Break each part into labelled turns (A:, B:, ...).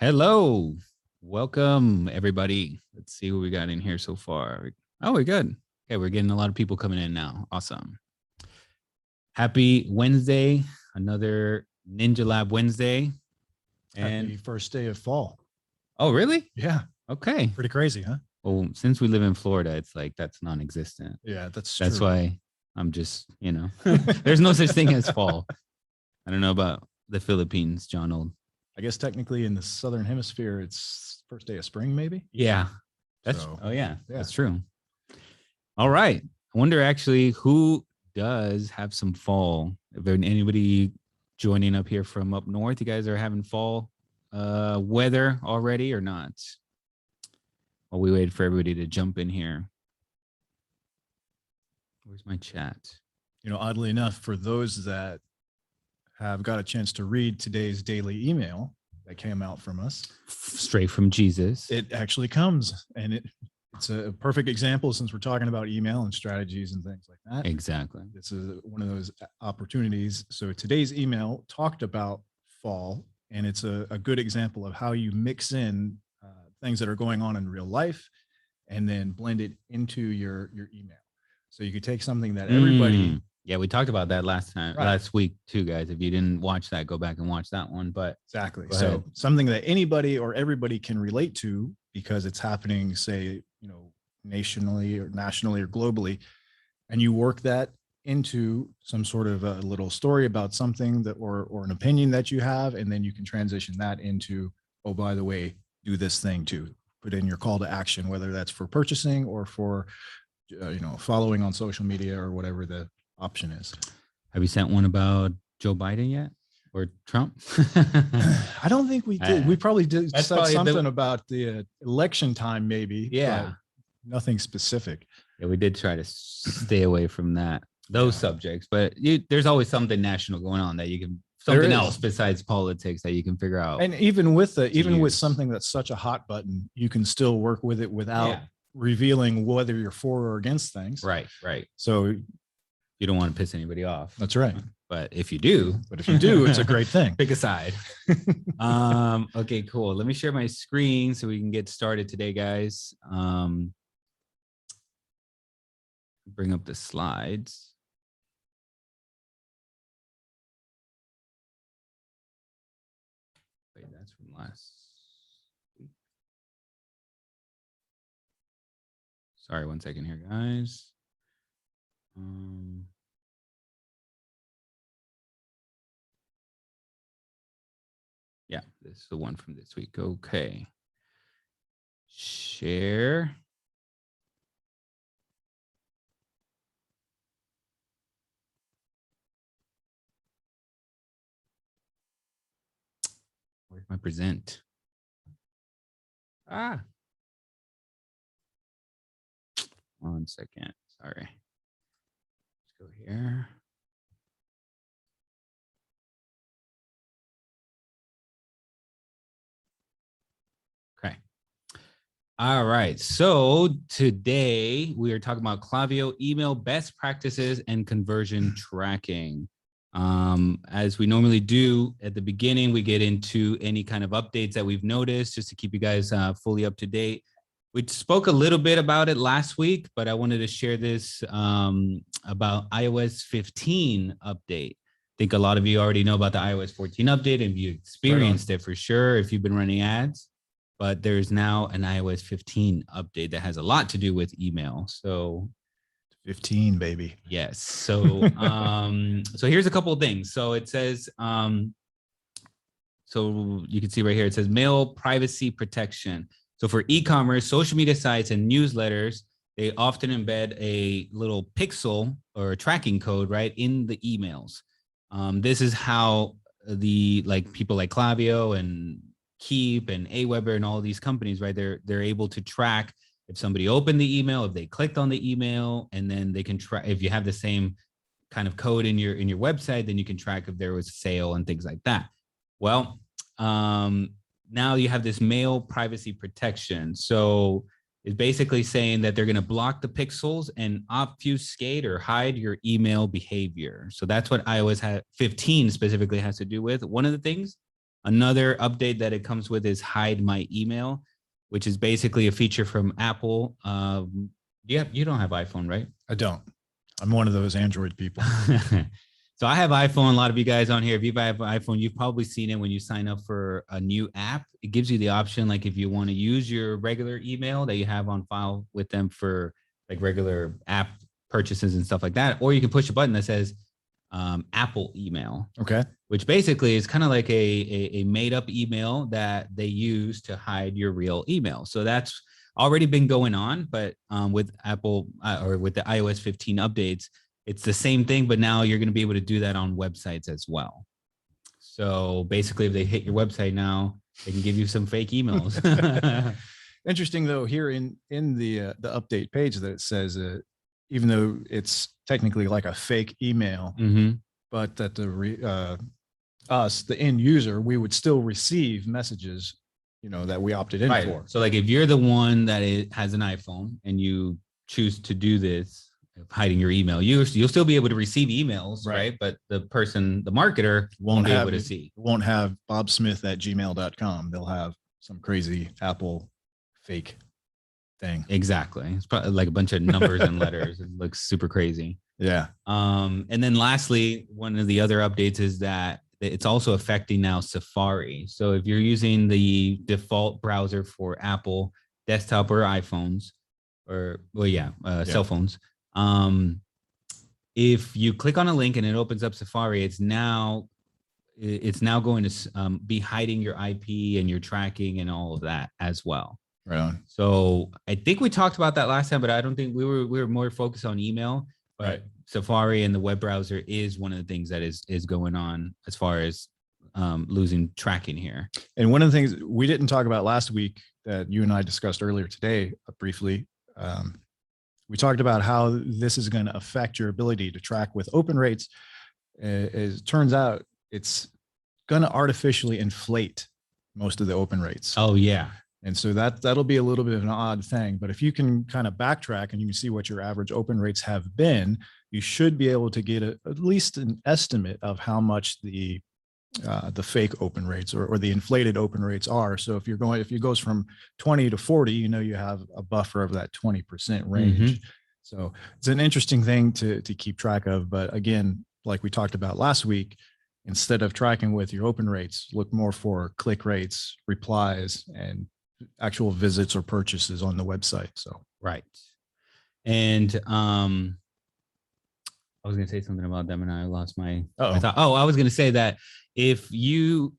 A: Hello, welcome everybody. Let's see what we got in here so far. Oh, we're good. Okay, we're getting a lot of people coming in now. Awesome. Happy Wednesday, another Ninja Lab Wednesday.
B: And happy first day of fall.
A: Oh, really?
B: Yeah.
A: Okay.
B: Pretty crazy, huh?
A: Well, since we live in Florida, it's like that's non-existent.
B: Yeah, that's
A: true. Why I'm just, there's no such thing as fall. I don't know about the Philippines, John Old.
B: I guess technically in the southern hemisphere, it's first day of spring, maybe.
A: Yeah. That's true. All right. I wonder actually who does have some fall. If there's anybody joining up here from up north, you guys are having fall weather already or not? While we wait for everybody to jump in here. Where's my chat?
B: Oddly enough, for those that have got a chance to read today's daily email that came out from us.
A: Straight from Jesus.
B: It actually comes, and it's a perfect example since we're talking about email and strategies and things like that.
A: Exactly.
B: This is one of those opportunities. So today's email talked about fall, and it's a good example of how you mix in things that are going on in real life and then blend it into your email. So you could take something that everybody...
A: Yeah, we talked about that last week too, guys. If you didn't watch that, go back and watch that one. But
B: exactly. So something that anybody or everybody can relate to because it's happening, say, nationally or globally, and you work that into some sort of a little story about something that or an opinion that you have, and then you can transition that into, oh, by the way, do this thing too. Put in your call to action, whether that's for purchasing or for following on social media or whatever the option is.
A: Have you sent one about Joe Biden yet or Trump?
B: I don't think we did. We probably did something about the election time, maybe.
A: Yeah.
B: Nothing specific.
A: Yeah, we did try to stay away from those subjects, but there's always something national going on that you can, something else besides politics that you can figure out.
B: And even with something that's such a hot button, you can still work with it without revealing whether you're for or against things.
A: Right.
B: So
A: you don't want to piss anybody off.
B: That's right.
A: But if you do,
B: it's a great thing.
A: Pick a side. Okay, cool. Let me share my screen so we can get started today, guys. Bring up the slides. Wait, that's from last week. Sorry, 1 second here, guys. Yeah, this is the one from this week. Okay. Share. Where's my present? 1 second. Sorry. Let's go here. Okay. All right. So today we are talking about Klaviyo email best practices and conversion tracking. As we normally do at the beginning, we get into any kind of updates that we've noticed just to keep you guys fully up to date. We spoke a little bit about it last week, but I wanted to share this about iOS 15 update. I think a lot of you already know about the iOS 14 update and you experienced it for sure if you've been running ads, but there's now an iOS 15 update that has a lot to do with email. So
B: 15, baby.
A: Yes. So, so here's a couple of things. So it says, so you can see right here, it says mail privacy protection. So for e-commerce, social media sites, and newsletters, they often embed a little pixel or a tracking code right in the emails. This is how people like Klaviyo and Keep and Aweber and all these companies, right? They're able to track if somebody opened the email, if they clicked on the email, and then they can track if you have the same kind of code in your website, then you can track if there was a sale and things like that. Well, now you have this mail privacy protection. So it's basically saying that they're going to block the pixels and obfuscate or hide your email behavior. So that's what iOS 15 specifically has to do with. One of the things Another update that it comes with is hide my email, which is basically a feature from Apple. You don't have iPhone, right?
B: I don't. I'm one of those Android people.
A: So I have iPhone. A lot of you guys on here, if you have an iPhone, you've probably seen it when you sign up for a new app. It gives you the option, like if you want to use your regular email that you have on file with them for like regular app purchases and stuff like that, or you can push a button that says Apple email.
B: Okay.
A: Which basically is kind of like a made up email that they use to hide your real email. So that's already been going on, but with Apple or with the iOS 15 updates, it's the same thing, but now you're going to be able to do that on websites as well. So basically, if they hit your website now, they can give you some fake emails.
B: Interesting though, here in the update page that it says, even though it's technically like a fake email, but that the end user, we would still receive messages, that we opted in for.
A: So like if you're the one that has an iPhone and you choose to do this, hiding your email, you'll still be able to receive emails, right? But the marketer won't be able to see.
B: Won't have bobsmith@gmail.com. They'll have some crazy Apple fake thing.
A: Exactly. It's probably like a bunch of numbers and letters. It looks super crazy.
B: Yeah.
A: And then lastly, one of the other updates is that it's also affecting now Safari. So if you're using the default browser for Apple desktop or iPhones, or cell phones, if you click on a link and it opens up Safari, it's now going to be hiding your IP and your tracking and all of that as well.
B: Right on.
A: So I think we talked about that last time, but I don't think we were more focused on email. But right. Safari and the web browser is one of the things that is going on as far as losing tracking here.
B: And one of the things we didn't talk about last week that you and I discussed earlier today briefly, we talked about how this is going to affect your ability to track with open rates. As it turns out, it's going to artificially inflate most of the open rates.
A: Oh, yeah.
B: And so that'll be a little bit of an odd thing. But if you can kind of backtrack and you can see what your average open rates have been, you should be able to get at least an estimate of how much the fake open rates or the inflated open rates are. So if it goes from 20 to 40, you have a buffer of that 20% range. So it's an interesting thing to keep track of. But again, like we talked about last week, instead of tracking with your open rates, look more for click rates, replies, and actual visits or purchases on the website. So
A: right. And I was going to say something about them and I lost my thought. I was going to say that if your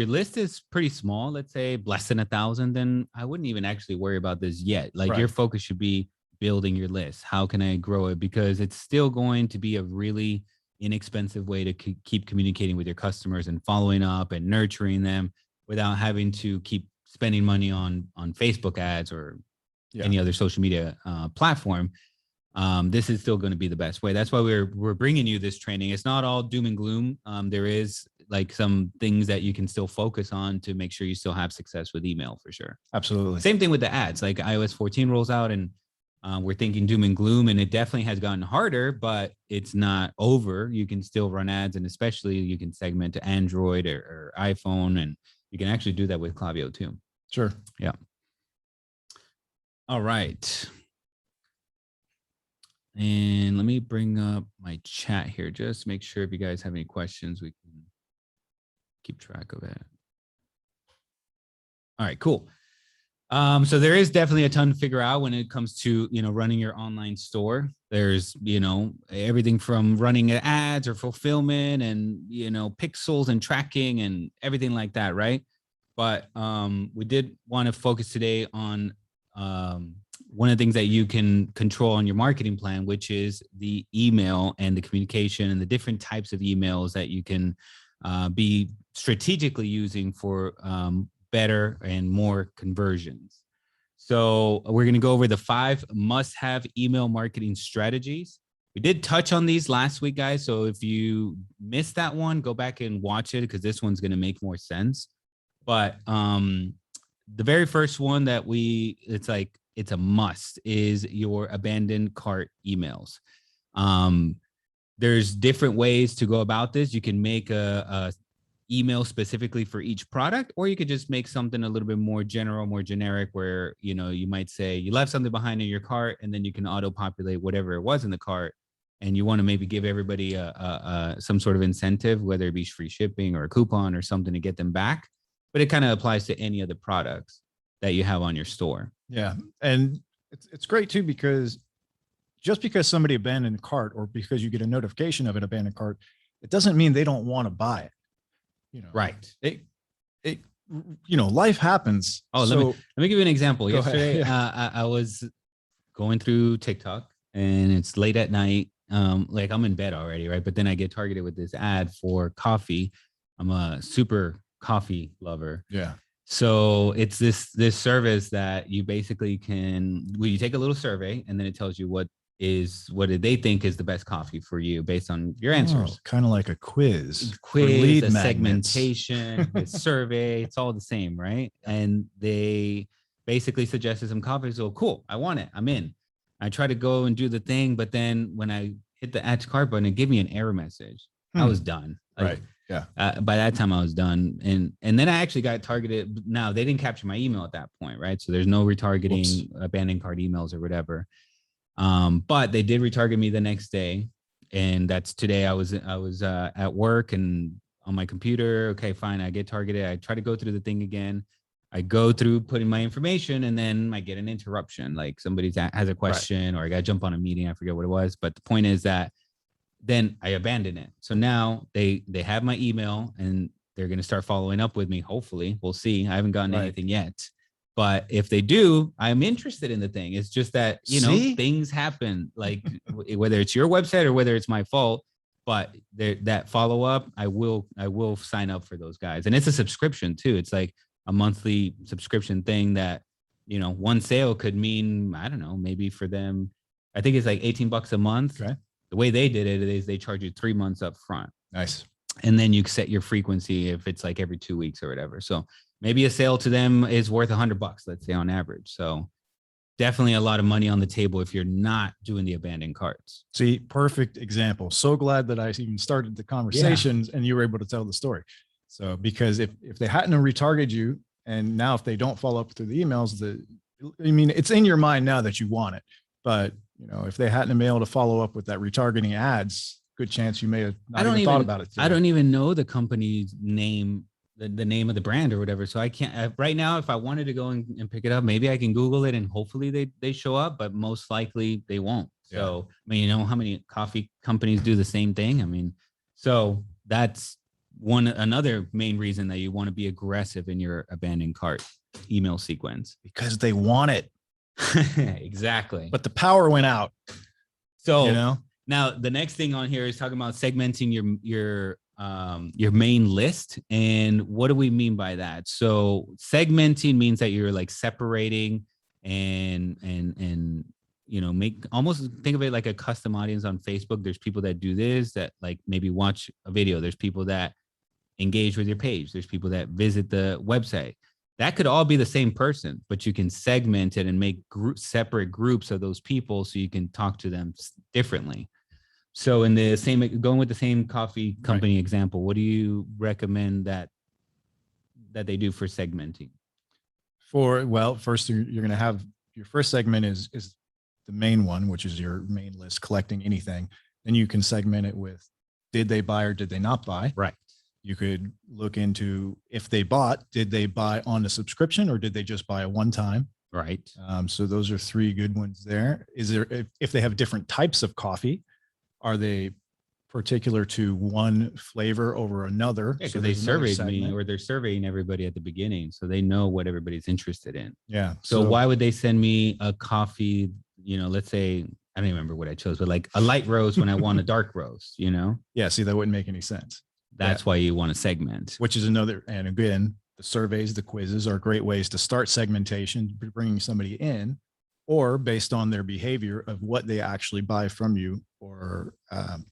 A: list is pretty small, let's say less than 1,000, then I wouldn't even actually worry about this yet. Like your focus should be building your list. How can I grow it? Because it's still going to be a really inexpensive way to keep communicating with your customers and following up and nurturing them without having to keep spending money on Facebook ads or any other social media platform. This is still going to be the best way. That's why we're bringing you this training. It's not all doom and gloom. There is like some things that you can still focus on to make sure you still have success with email for sure.
B: Absolutely.
A: Same thing with the ads, like iOS 14 rolls out and we're thinking doom and gloom, and it definitely has gotten harder, but it's not over. You can still run ads, and especially you can segment to Android or iPhone, and you can actually do that with Klaviyo too.
B: Sure.
A: Yeah. All right. And let me bring up my chat here, just to make sure if you guys have any questions, we can keep track of it. All right, cool. So there is definitely a ton to figure out when it comes to, running your online store. There's, everything from running ads or fulfillment and, pixels and tracking and everything like that, right? But we did want to focus today on one of the things that you can control on your marketing plan, which is the email and the communication and the different types of emails that you can be strategically using for better and more conversions. So we're going to go over the 5 must-have email marketing strategies. We did touch on these last week, guys. So if you missed that one, go back and watch it because this one's going to make more sense. But the very first one that it's a must is your abandoned cart emails. There's different ways to go about this. You can make a email specifically for each product, or you could just make something a little bit more general, more generic, where, you know, you might say you left something behind in your cart, and then you can auto populate whatever it was in the cart. And you want to maybe give everybody some sort of incentive, whether it be free shipping or a coupon or something to get them back. But it kind of applies to any of the products that you have on your store.
B: Yeah. And it's great too, because just because somebody abandoned a cart, or because you get a notification of an abandoned cart, it doesn't mean they don't want to buy it. You know,
A: Right.
B: You know, life happens.
A: Oh,
B: so,
A: let me give you an example.
B: Go ahead.
A: Yesterday,
B: Yeah.
A: I was going through TikTok, and it's late at night. Like I'm in bed already, right? But then I get targeted with this ad for coffee. I'm a super coffee lover.
B: Yeah.
A: So it's this service that you basically you take a little survey, and then it tells you what did they think is the best coffee for you based on your answers.
B: Kind of like a quiz,
A: Lead a segmentation, a survey. It's all the same, right? And they basically suggested some coffee. So cool, I want it. I'm in. I try to go and do the thing, but then when I hit the add to cart button, it gave me an error message. I was done.
B: Right. Yeah.
A: By that time I was done. And then I actually got targeted. Now they didn't capture my email at that point, right? So there's no retargeting, abandoned cart emails or whatever. But they did retarget me the next day. And that's today. I was at work and on my computer. Okay, fine. I get targeted. I try to go through the thing again. I go through putting my information, and then I get an interruption. Like somebody has a question, or I got to jump on a meeting. I forget what it was. But the point is that then I abandon it. So now they have my email, and they're going to start following up with me. Hopefully, we'll see. I haven't gotten anything yet. But if they do, I'm interested in the thing. It's just that, you know, things happen, like whether it's your website or whether it's my fault, but that follow up, I will sign up for those guys. And it's a subscription too. It's like a monthly subscription thing that, you know, one sale could mean, I don't know, maybe for them, I think it's like $18 a month.
B: Okay.
A: The way they did it is they charge you 3 months up front.
B: Nice.
A: And then you set your frequency if it's like every 2 weeks or whatever. So maybe a sale to them is worth $100, let's say on average. So definitely a lot of money on the table if you're not doing the abandoned carts.
B: See, perfect example. So glad that I even started the conversations and you were able to tell the story. So, because if they hadn't retargeted you, and now if they don't follow up through the emails, it's in your mind now that you want it. But, you know, if they hadn't been able to follow up with that retargeting ads, good chance you may have not even thought about it.
A: I don't even know the company's name, the name of the brand or whatever. So I can't right now, if I wanted to go and pick it up, maybe I can Google it and hopefully they show up, but most likely they won't. Yeah. So, I mean, you know how many coffee companies do the same thing? I mean, so that's another main reason that you want to be aggressive in your abandoned cart email sequence.
B: Because they want it.
A: Exactly.
B: But the power went out.
A: So,
B: you know,
A: now the next thing on here is talking about segmenting your main list. And what do we mean by that? So segmenting means that you're like separating and you know, think of it like a custom audience on Facebook. There's people that do this, that like maybe watch a video. There's people that engage with your page. There's people that visit the website. That could all be the same person, but you can segment it and make separate groups of those people so you can talk to them differently. So going with the same coffee company example, what do you recommend that they do for segmenting?
B: First you're going to have your first segment is the main one, which is your main list, collecting anything. Then you can segment it with, did they buy or did they not buy?
A: Right.
B: You could look into, if they bought, did they buy on a subscription or did they just buy a one time?
A: Right.
B: So those are 3 good ones there. Is there, if they have different types of coffee, are they particular to one flavor over another?
A: Yeah, because they surveyed me, or they're surveying everybody at the beginning, so they know what everybody's interested in.
B: Yeah.
A: So why would they send me a coffee, you know, let's say, I don't even remember what I chose, but like a light roast when I want a dark roast, you know?
B: Yeah, see, that wouldn't make any sense.
A: That's why you want to segment.
B: Which is another, and again, the surveys, the quizzes are great ways to start segmentation, bringing somebody in, or based on their behavior of what they actually buy from you, or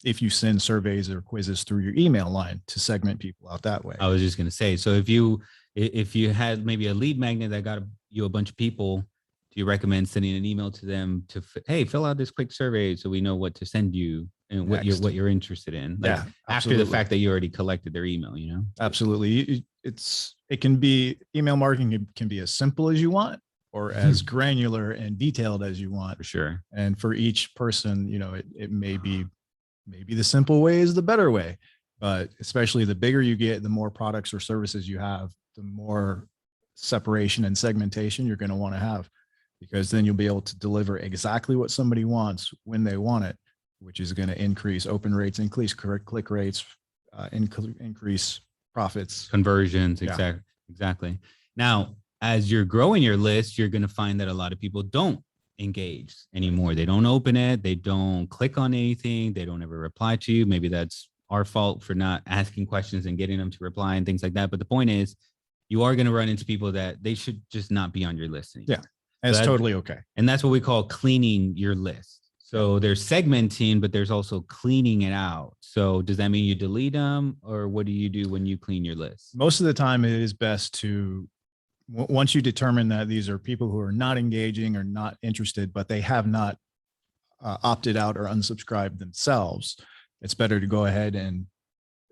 B: if you send surveys or quizzes through your email line to segment people out that way.
A: I was just going to say, so if you had maybe a lead magnet that got you a bunch of people, do you recommend sending an email to them to, hey, fill out this quick survey so we know what to send you and what you're interested in. Like
B: Yeah,
A: after the
B: absolutely.
A: fact that you already collected their email,
B: Absolutely. It can be, email marketing can be as simple as you want or as granular and detailed as you want.
A: For sure.
B: And for each person, it may be, maybe the simple way is the better way, but especially the bigger you get, the more products or services you have, the more separation and segmentation you're going to want to have, because then you'll be able to deliver exactly what somebody wants when they want it, which is going to increase open rates, increase click rates, increase profits,
A: conversions.
B: Yeah.
A: Exactly. Now, as you're growing your list, you're going to find that a lot of people don't engage anymore. They don't open it. They don't click on anything. They don't ever reply to you. Maybe that's our fault for not asking questions and getting them to reply and things like that. But the point is, you are going to run into people that they should just not be on your list anymore.
B: Yeah. And it's totally okay.
A: And that's what we call cleaning your list. So there's segmenting, but there's also cleaning it out. So does that mean you delete them, or what do you do when you clean your list?
B: Most of the time it is best to, once you determine that these are people who are not engaging or not interested, but they have not opted out or unsubscribed themselves, it's better to go ahead and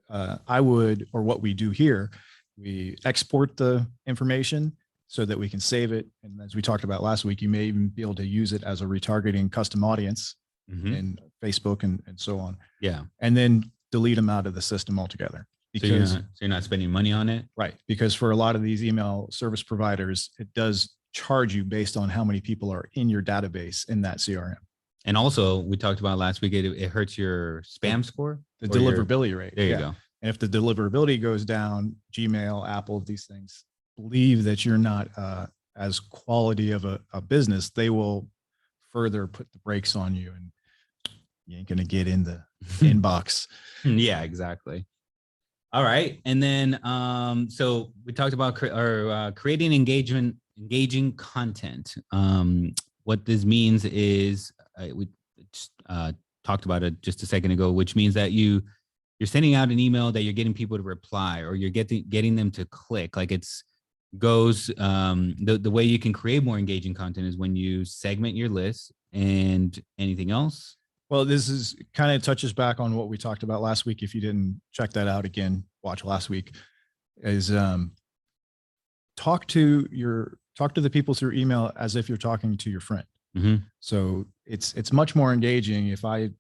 B: what we do here, we export the information so that we can save it. And as we talked about last week, you may even be able to use it as a retargeting custom audience in Facebook and so on.
A: Yeah.
B: And then delete them out of the system altogether. Because
A: so you're not spending money on it?
B: Right. Because for a lot of these email service providers, it does charge you based on how many people are in your database in that CRM.
A: And also, we talked about last week, it hurts your spam score?
B: The deliverability rate.
A: There you go.
B: And if the deliverability goes down, Gmail, Apple, these things believe that you're not as quality of a business, they will further put the brakes on you, and you ain't going to get in the inbox.
A: Yeah, exactly. All right. And then, so we talked about creating engaging content. What this means is we talked about it just a second ago, which means that you're sending out an email that you're getting people to reply, or you're getting them to click. Like the way you can create more engaging content is when you segment your list. And anything else?
B: Well, this is kind of touches back on what we talked about last week. If you didn't check that out again, watch last week. Is talk to the people through email as if you're talking to your friend. So it's much more engaging if I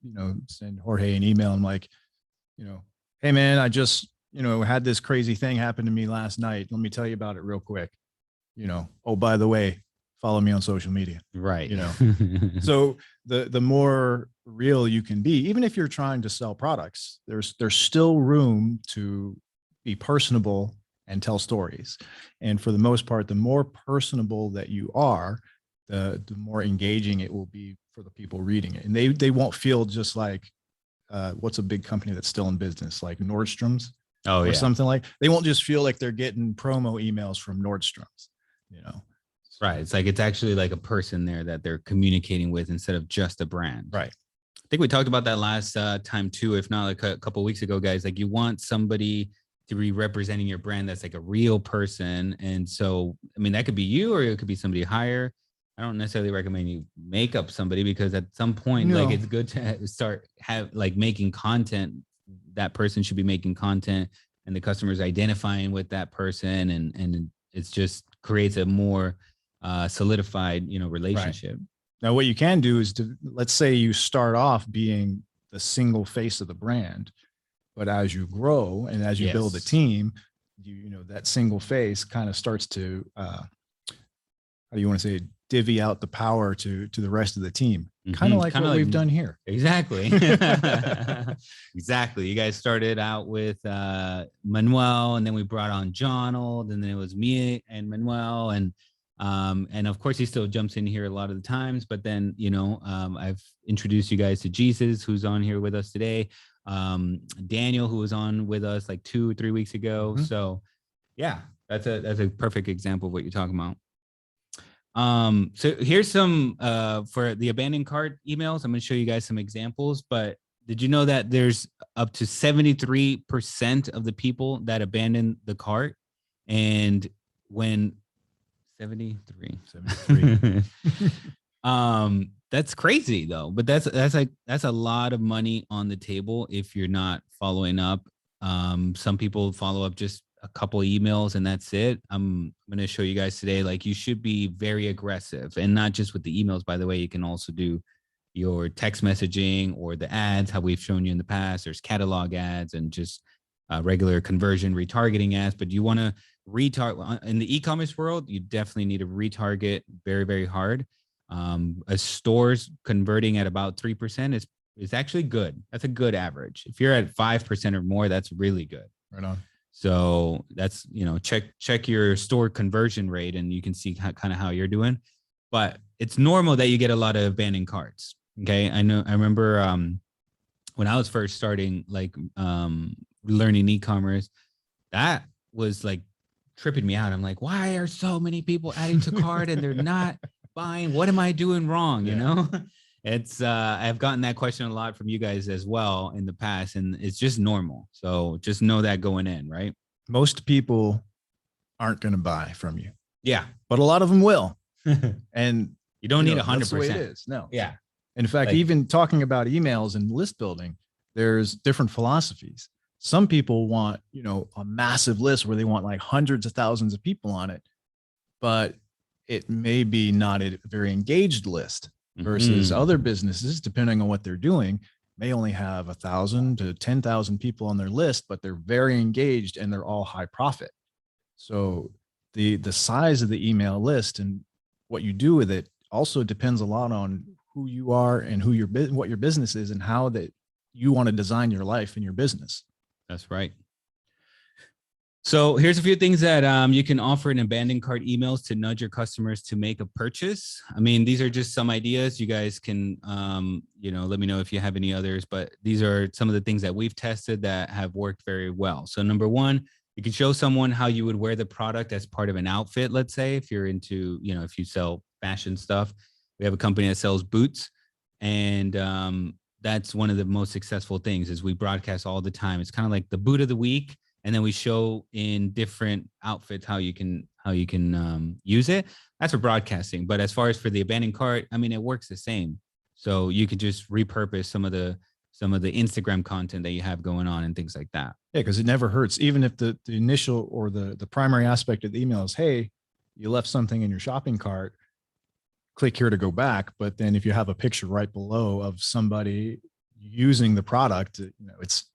B: send Jorge an email. I'm like, hey man, I just had this crazy thing happen to me last night. Let me tell you about it real quick. Oh, by the way, follow me on social media.
A: Right.
B: So the more real you can be, even if you're trying to sell products, there's still room to be personable and tell stories. And for the most part, the more personable that you are, the more engaging it will be for the people reading it. And they won't feel just like, what's a big company that's still in business, like Nordstrom's or something like, they won't just feel like they're getting promo emails from Nordstrom's,
A: Right. It's like, it's actually like a person there that they're communicating with instead of just a brand.
B: Right.
A: I think we talked about that last time too, if not like a couple of weeks ago, guys. Like, you want somebody to be representing your brand that's like a real person. And so, I mean, that could be you, or it could be somebody higher. I don't necessarily recommend you make up somebody, because at some point, like, it's good to start making content. That person should be making content, and the customer's identifying with that person, and it's just creates a more solidified, relationship.
B: Right. Now, what you can do is let's say you start off being the single face of the brand, but as you grow and as you build a team, that single face kind of starts to, how do you want to say, divvy out the power to the rest of the team. Kind of like what we've done here.
A: Exactly. Exactly. You guys started out with Manuel, and then we brought on Jonald, and then it was me and Manuel, and of course he still jumps in here a lot of the times, but then I've introduced you guys to Jesus, who's on here with us today, Daniel, who was on with us like 2 or 3 weeks ago. So yeah, that's a perfect example of what you're talking about. So here's some for the abandoned cart emails. I'm going to show you guys some examples, but did you know that there's up to 73% of the people that abandon the cart? And when 73, That's crazy though. But that's a lot of money on the table if you're not following up. Some people follow up just a couple emails and that's it. I'm going to show you guys today, like you should be very aggressive, and not just with the emails, by the way. You can also do your text messaging or the ads, how we've shown you in the past. There's catalog ads and just regular conversion retargeting ads. But you want to retarget in the e-commerce world, you definitely need to retarget very, very hard. A store's converting at about 3% is actually good. That's a good average. If you're at 5% or more, that's really good.
B: Right on.
A: So that's, check your store conversion rate and you can see kind of how you're doing. But it's normal that you get a lot of abandoned carts. Okay. I remember when I was first starting, like learning e-commerce, that was like tripping me out. I'm like, why are so many people adding to cart and they're not buying? What am I doing wrong?
B: Yeah.
A: It's I've gotten that question a lot from you guys as well in the past, and it's just normal. So just know that going in, right?
B: Most people aren't going to buy from you.
A: Yeah.
B: But a lot of them will. And
A: you don't need 100%.
B: That's the way it is. No.
A: Yeah.
B: In fact, even talking about emails and list building, there's different philosophies. Some people want, a massive list where they want like hundreds of thousands of people on it, but it may be not a very engaged list versus other businesses, depending on what they're doing, may only have 1,000 to 10,000 people on their list, but they're very engaged and they're all high profit. So the size of the email list and what you do with it also depends a lot on who you are and what your business is and how that you want to design your life and your business.
A: That's right. So here's a few things that you can offer in abandoned cart emails to nudge your customers to make a purchase. I mean, these are just some ideas. You guys can, let me know if you have any others, but these are some of the things that we've tested that have worked very well. So number one, you can show someone how you would wear the product as part of an outfit. Let's say if you're into, if you sell fashion stuff, we have a company that sells boots, and that's one of the most successful things is we broadcast all the time. It's kind of like the boot of the week. And then we show in different outfits how you can use it. That's for broadcasting. But as far as for the abandoned cart, I mean, it works the same. So you could just repurpose some of the Instagram content that you have going on and things like that.
B: Yeah, because it never hurts. Even if the initial or the primary aspect of the email is, hey, you left something in your shopping cart, click here to go back. But then if you have a picture right below of somebody using the product, it's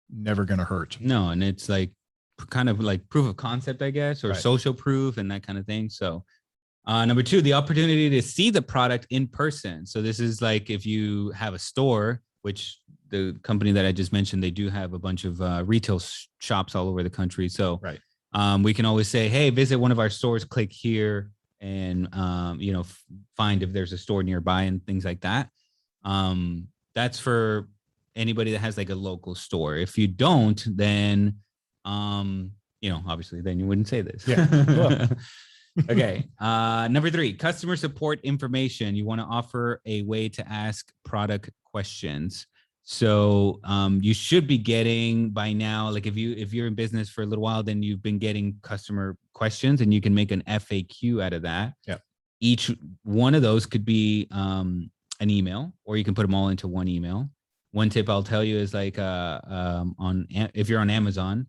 B: never going to hurt.
A: No. And it's like kind of like proof of concept, I guess, or social proof and that kind of thing. So number two, the opportunity to see the product in person. So this is like if you have a store, which the company that I just mentioned, they do have a bunch of retail shops all over the country. So we can always say, hey, visit one of our stores, click here and, find if there's a store nearby and things like that. That's for anybody that has like a local store. If you don't, then, obviously then you wouldn't say this.
B: Yeah.
A: Okay. Number three, customer support information. You want to offer a way to ask product questions. So you should be getting by now, like if you're in business for a little while, then you've been getting customer questions and you can make an FAQ out of that.
B: Yeah.
A: Each one of those could be an email, or you can put them all into one email. One tip I'll tell you is like if you're on Amazon,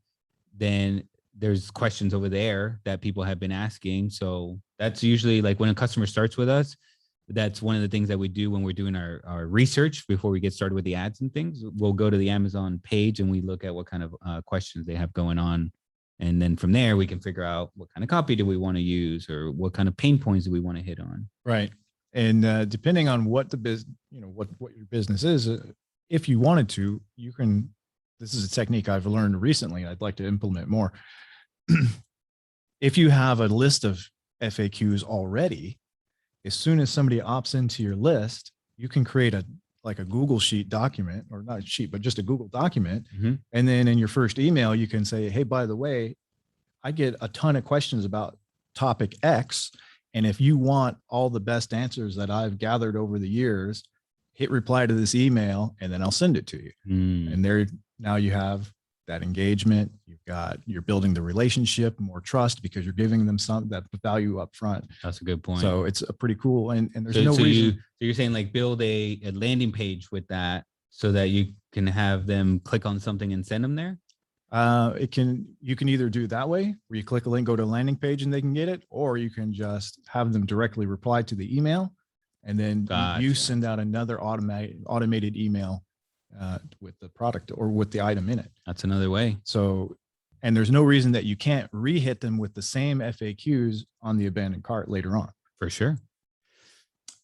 A: then there's questions over there that people have been asking. So that's usually like when a customer starts with us, that's one of the things that we do when we're doing our research before we get started with the ads and things. We'll go to the Amazon page and we look at what kind of questions they have going on. And then from there, we can figure out what kind of copy do we want to use or what kind of pain points do we want to hit on.
B: Right. And depending on what what your business is, if you wanted to, you can, this is a technique I've learned recently. I'd like to implement more. If you have a list of FAQs already, as soon as somebody opts into your list, you can create a Google Sheet document, or not a sheet, but just a Google document.
A: Mm-hmm.
B: And then in your first email, you can say, hey, by the way, I get a ton of questions about topic X. And if you want all the best answers that I've gathered over the years, hit reply to this email and then I'll send it to you. And there, now you have that engagement. You're building the relationship, more trust, because you're giving them that value up front.
A: That's a good point.
B: So it's a pretty cool, and there's
A: so,
B: no
A: so
B: reason.
A: So you're saying like build a landing page with that so that you can have them click on something and send them there?
B: You can either do it that way, where you click a link, go to a landing page and they can get it, or you can just have them directly reply to the email, and then you send out another automated email with the product or with the item in it.
A: That's another way.
B: So, and there's no reason that you can't re-hit them with the same FAQs on the abandoned cart later on.
A: For sure.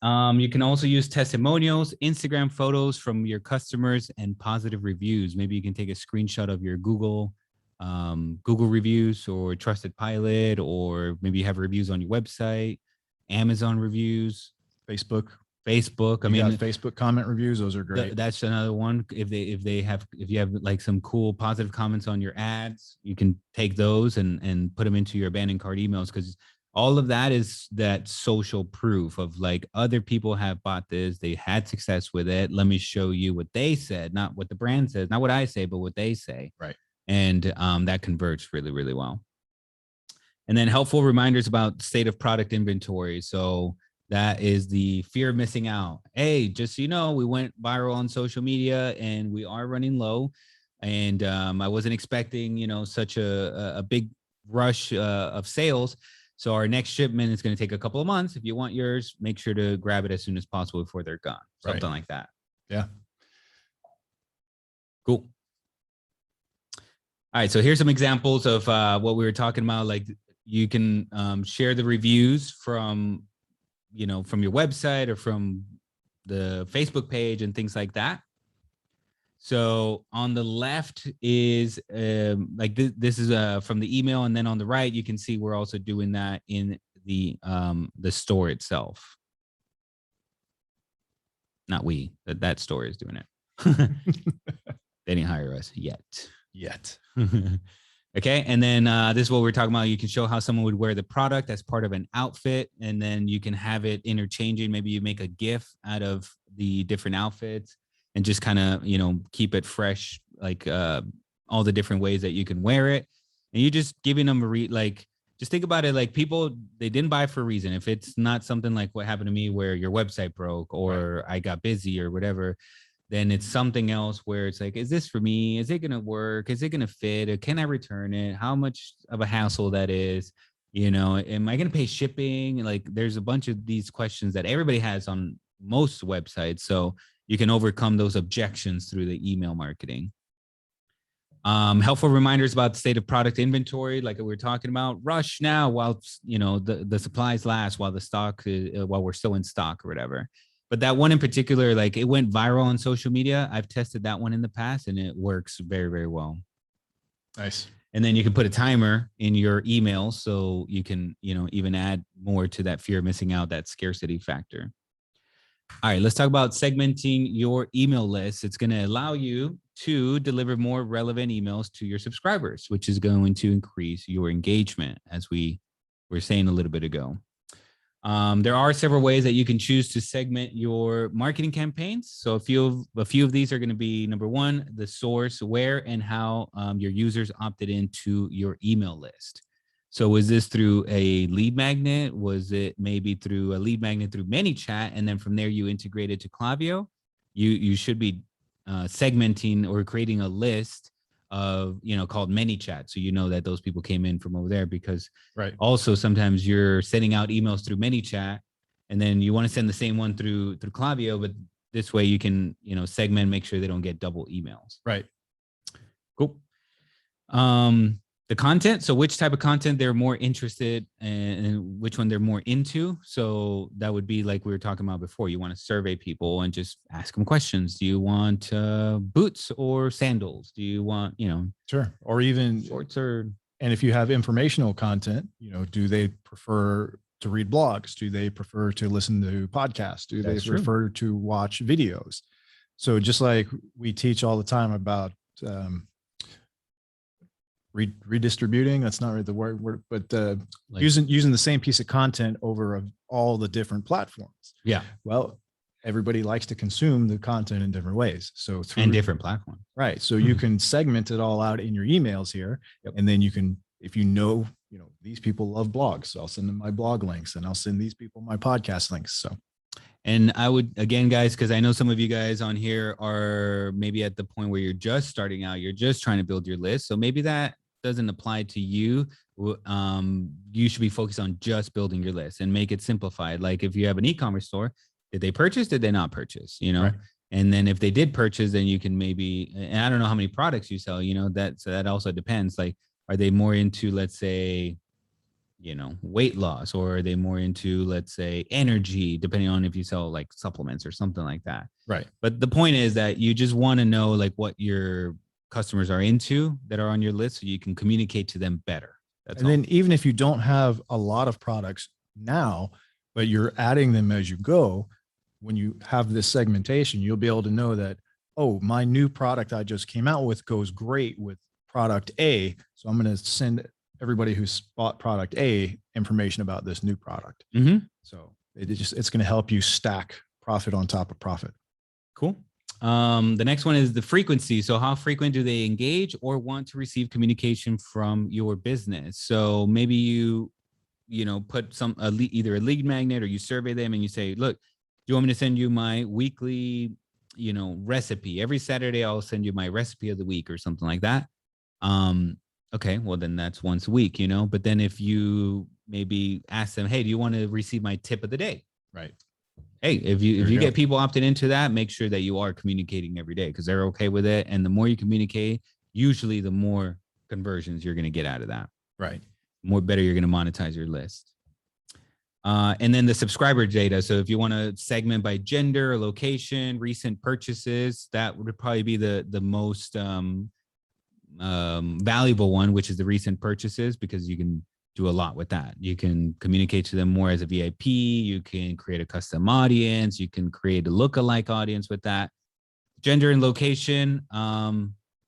A: You can also use testimonials, Instagram photos from your customers, and positive reviews. Maybe you can take a screenshot of your Google reviews or Trusted Pilot, or maybe you have reviews on your website, Amazon reviews,
B: Facebook.
A: I mean,
B: Facebook comment reviews. Those are great.
A: That's another one. If you have like some cool positive comments on your ads, you can take those and put them into your abandoned cart emails, because all of that is that social proof of like other people have bought this, they had success with it. Let me show you what they said, not what the brand says, not what I say, but what they say.
B: Right.
A: And that converts really, really well. And then helpful reminders about state of product inventory. So that is the fear of missing out. Hey, just so you know, we went viral on social media and we are running low. And I wasn't expecting, such a big rush of sales. So our next shipment is going to take a couple of months. If you want yours, make sure to grab it as soon as possible before they're gone. Something like that.
B: Yeah.
A: Cool. All right. So here's some examples of what we were talking about. Like you can share the reviews from your website or from the Facebook page and things like that. So on the left is like this is from the email, and then on the right you can see we're also doing that in the store itself. Not we, that store is doing it. They didn't hire us yet. Okay, and then this is what we're talking about. You can show how someone would wear the product as part of an outfit, and then you can have it interchanging. Maybe you make a GIF out of the different outfits and just kind of, keep it fresh, like all the different ways that you can wear it. And you're just giving them just think about it like people, they didn't buy for a reason. If it's not something like what happened to me where your website broke or I got busy or whatever, then it's something else where it's like, is this for me? Is it going to work? Is it going to fit? Or can I return it? How much of a hassle that is? Am I going to pay shipping? Like there's a bunch of these questions that everybody has on most websites. So you can overcome those objections through the email marketing. Helpful reminders about the state of product inventory, like we were talking about. Rush now while the supplies last, while while we're still in stock or whatever. But that one in particular, like it went viral on social media. I've tested that one in the past and it works very, very well.
B: Nice.
A: And then you can put a timer in your email so you can, even add more to that fear of missing out, that scarcity factor. All right, let's talk about segmenting your email list. It's going to allow you to deliver more relevant emails to your subscribers, which is going to increase your engagement, as we were saying a little bit ago. There are several ways that you can choose to segment your marketing campaigns. So a few of these are going to be, number one, the source, where and how your users opted into your email list. So was this through a lead magnet? Was it maybe through a lead magnet through ManyChat? And then from there you integrated to Klaviyo? You should be segmenting or creating a list of, called ManyChat. So that those people came in from over there, because also sometimes you're sending out emails through ManyChat and then you want to send the same one through Klaviyo, but this way you can, segment, make sure they don't get double emails.
B: Right.
A: Cool. The content, so which type of content they're more interested in and which one they're more into. So that would be like we were talking about before. You want to survey people and just ask them questions. Do you want boots or sandals? Do you want,
B: Sure. Or even
A: shorts or...
B: And if you have informational content, do they prefer to read blogs? Do they prefer to listen to podcasts? Do they prefer to watch videos? So just like we teach all the time about redistributing, that's not really the word, but using the same piece of content over all the different platforms.
A: Yeah.
B: Well, everybody likes to consume the content in different ways. So through
A: and different platforms.
B: Right. So you can segment it all out in your emails here.
A: Yep.
B: And then you can, if you know, these people love blogs, so I'll send them my blog links, and I'll send these people my podcast links. So,
A: and I would, again, guys, because I know some of you guys on here are maybe at the point where you're just starting out, you're just trying to build your list. So maybe that doesn't apply to you. You should be focused on just building your list and make it simplified. Like if you have an e-commerce store, did they purchase? Did they not purchase?
B: Right.
A: And then if they did purchase, then you can maybe, and I don't know how many products you sell, so that also depends. Like, are they more into, let's say, weight loss, or are they more into, let's say, energy, depending on if you sell like supplements or something like that.
B: Right.
A: But the point is that you just want to know like what your customers are into that are on your list, so you can communicate to them better.
B: And then even if you don't have a lot of products now, but you're adding them as you go, when you have this segmentation, you'll be able to know that, oh, my new product I just came out with goes great with product A. So I'm going to send everybody who's bought product A information about this new product.
A: Mm-hmm.
B: So it's going to help you stack profit on top of profit.
A: Cool. The next one is the frequency. So how frequent do they engage or want to receive communication from your business? So maybe you put either a lead magnet, or you survey them and you say, look, do you want me to send you my weekly, recipe? Every Saturday, I'll send you my recipe of the week or something like that. Okay, well, then that's once a week, but then if you maybe ask them, hey, do you want to receive my tip of the day?
B: Right.
A: Hey, if you get people opted into that, make sure that you are communicating every day, because they're okay with it. And the more you communicate, usually the more conversions you're going to get out of that.
B: Right.
A: Better you're going to monetize your list. And then the subscriber data. So if you want to segment by gender or location, recent purchases, that would probably be the most valuable one, which is the recent purchases, because you can do a lot with that. You can communicate to them more as a VIP. You can create a custom audience. You can create a lookalike audience with that. Gender and location. I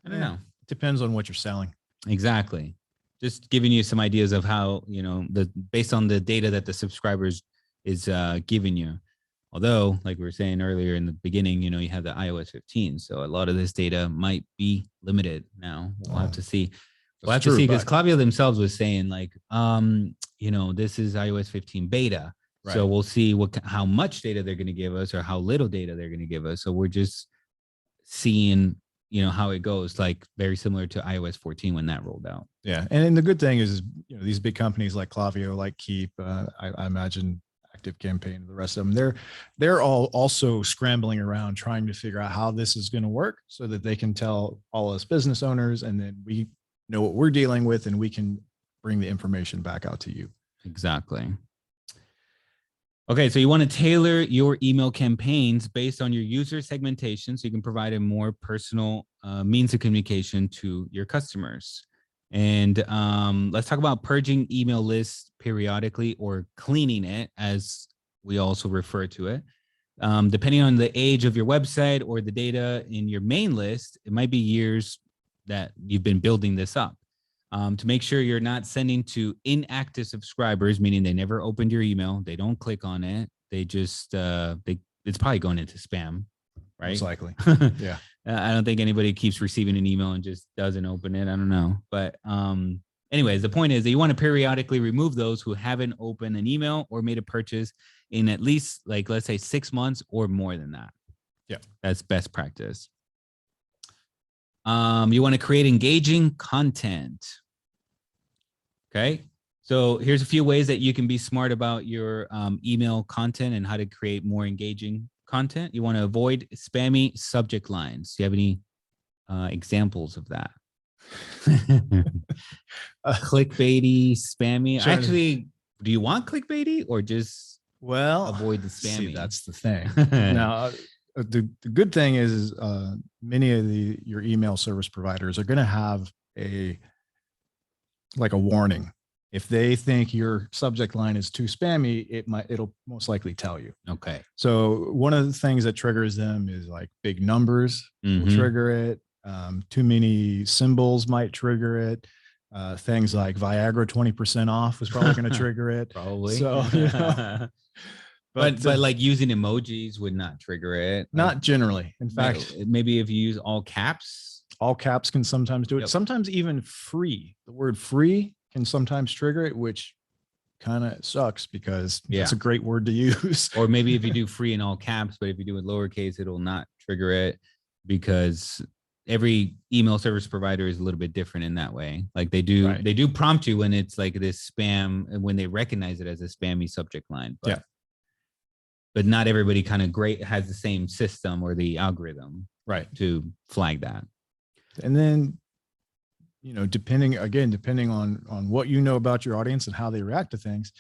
A: don't know.
B: It depends on what you're selling.
A: Exactly. Just giving you some ideas of how, based on the data that the subscribers is giving you. Although, like we were saying earlier in the beginning, you have the iOS 15. So a lot of this data might be limited now. We'll have to see. We'll have to see, because Klaviyo themselves was saying like, this is iOS 15 beta. Right. So we'll see how much data they're going to give us, or how little data they're going to give us. So we're just seeing, how it goes, like very similar to iOS 14 when that rolled out.
B: Yeah. And the good thing is these big companies like Klaviyo, like Keep, I imagine ActiveCampaign, the rest of them, they're all also scrambling around trying to figure out how this is going to work, so that they can tell all us business owners, and then we know what we're dealing with, and we can bring the information back out to you.
A: Exactly. Okay, so you want to tailor your email campaigns based on your user segmentation, so you can provide a more personal means of communication to your customers. And let's talk about purging email lists periodically, or cleaning it, as we also refer to it. Depending on the age of your website or the data in your main list, it might be years that you've been building this up. To make sure you're not sending to inactive subscribers, meaning they never opened your email, they don't click on it, they just it's probably going into spam, right?
B: Most likely. Yeah.
A: I don't think anybody keeps receiving an email and just doesn't open it. I don't know. But anyways, the point is that you want to periodically remove those who haven't opened an email or made a purchase in at least, like, let's say 6 months or more than that.
B: Yeah.
A: That's best practice. You want to create engaging content. Okay. So here's a few ways that you can be smart about your email content and how to create more engaging content. You want to avoid spammy subject lines. Do you have any examples of that? Clickbaity, spammy. Sure. Actually, do you want clickbaity, or just avoid the spammy?
B: See, that's the thing. Now, the good thing is many of your email service providers are going to have a warning. If they think your subject line is too spammy, it'll most likely tell you.
A: Okay.
B: So one of the things that triggers them is like big numbers will trigger it. Too many symbols might trigger it. Things like Viagra 20% off is probably going to trigger it.
A: Probably.
B: So,
A: but like using emojis would not trigger it.
B: Not generally. In fact,
A: maybe if you use all caps
B: can sometimes do it.
A: Yep.
B: Sometimes even free. The word free can sometimes trigger it, which kind of sucks because it's a great word to use.
A: Or maybe if you do free in all caps, but if you do it lowercase, it'll not trigger it, because every email service provider is a little bit different in that way. Like they do prompt you when it's like this spam, and when they recognize it as a spammy subject line. But, but not everybody kind of has the same system or the algorithm to flag that.
B: And then, you know, depending on what you know about your audience and how they react to things,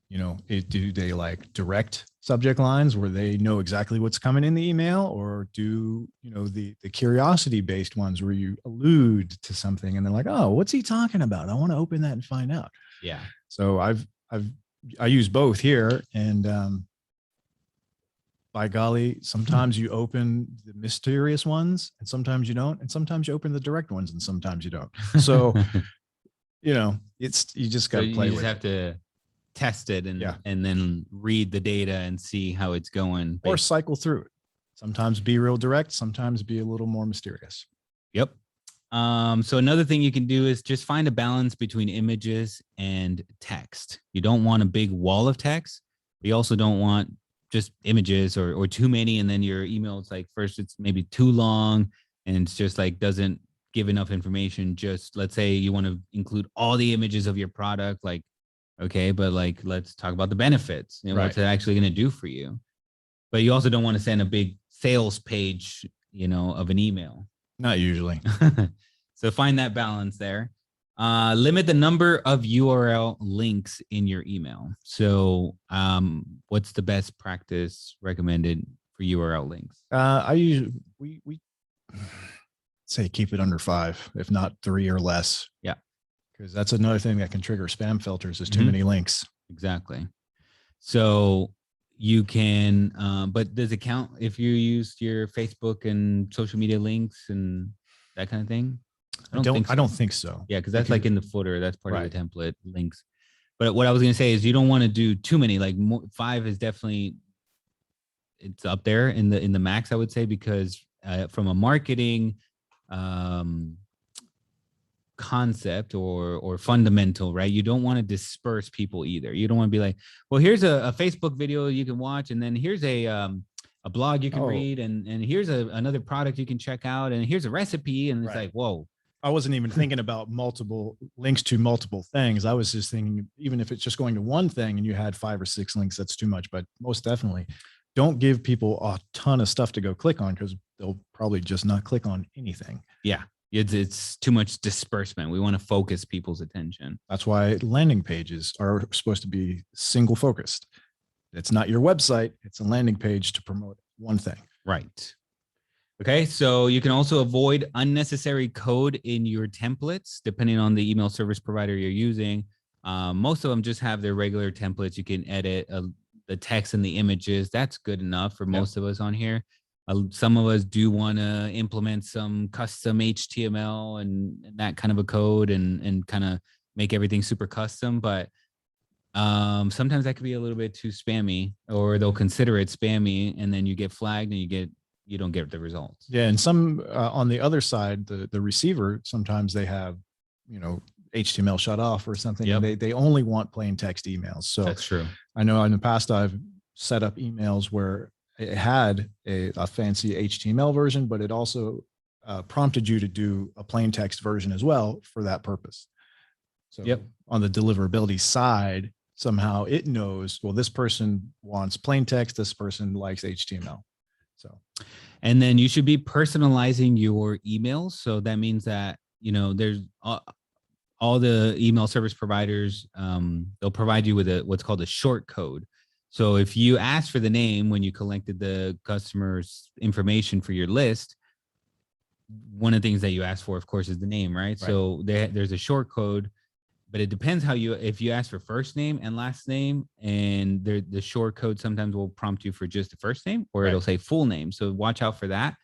B: you know, do they like direct subject lines where they know exactly what's coming in the email, or do, you know, the curiosity based ones where you allude to something and they're like, oh, what's he talking about? I want to open that and find out.
A: Yeah.
B: So I use both here, and by golly, sometimes you open the mysterious ones and sometimes you don't, and sometimes you open the direct ones and sometimes you don't. So, you know, you just got to play with it. You just
A: have to test it and then read the data and see how it's going.
B: Or cycle through it. Sometimes be real direct, sometimes be a little more mysterious.
A: Yep. So another thing you can do is just find a balance between images and text. You don't want a big wall of text. You also don't want just images or too many, and then your email is like, first it's maybe too long and it's just like doesn't give enough information. Just let's say you want to include all the images of your product, like, okay, but like let's talk about the benefits and what's it actually going to do for you. But you also don't want to send a big sales page, you know, of an email.
B: Not usually.
A: So find that balance there. Limit the number of URL links in your email. So what's the best practice recommended for URL links?
B: We say keep it under 5, if not 3 or less.
A: Yeah.
B: Because that's another thing that can trigger spam filters, is too many links.
A: Exactly. So you can, but does it count if you used your Facebook and social media links and that kind of thing?
B: I don't think so.
A: Yeah, because that's like in the footer. That's part of the template links. But what I was going to say is you don't want to do too many. Like 5 is definitely, it's up there in the max, I would say, because from a marketing concept or fundamental, right? You don't want to disperse people either. You don't want to be like, well, here's a Facebook video you can watch, and then here's a blog you can read, and here's another product you can check out, and here's a recipe, and it's like, whoa.
B: I wasn't even thinking about multiple links to multiple things. I was just thinking, even if it's just going to one thing and you had 5 or 6 links, that's too much. But most definitely don't give people a ton of stuff to go click on, because they'll probably just not click on anything.
A: Yeah. It's too much disbursement. We want to focus people's attention.
B: That's why landing pages are supposed to be single focused. It's not your website. It's a landing page to promote one thing.
A: Right. Okay. So you can also avoid unnecessary code in your templates, depending on the email service provider you're using. Most of them just have their regular templates. You can edit the text and the images. That's good enough for most of us on here. Some of us do want to implement some custom HTML and that kind of a code and kind of make everything super custom. But sometimes that could be a little bit too spammy, or they'll consider it spammy, and then you get flagged and you don't get the results.
B: Yeah. And some on the other side, the receiver, sometimes they have, you know, HTML shut off or something. And they only want plain text emails. So
A: that's true.
B: I know in the past I've set up emails where it had a fancy HTML version, but it also prompted you to do a plain text version as well for that purpose. So on the deliverability side, somehow it knows, well, this person wants plain text, this person likes HTML. So,
A: and then you should be personalizing your emails. So that means that, you know, there's all the email service providers, they'll provide you with what's called a short code. So if you asked for the name when you collected the customer's information for your list, one of the things that you ask for, of course, is the name, right? So there's a short code, but it depends if you ask for first name and last name, and the short code sometimes will prompt you for just the first name, or it'll say full name. So watch out for that.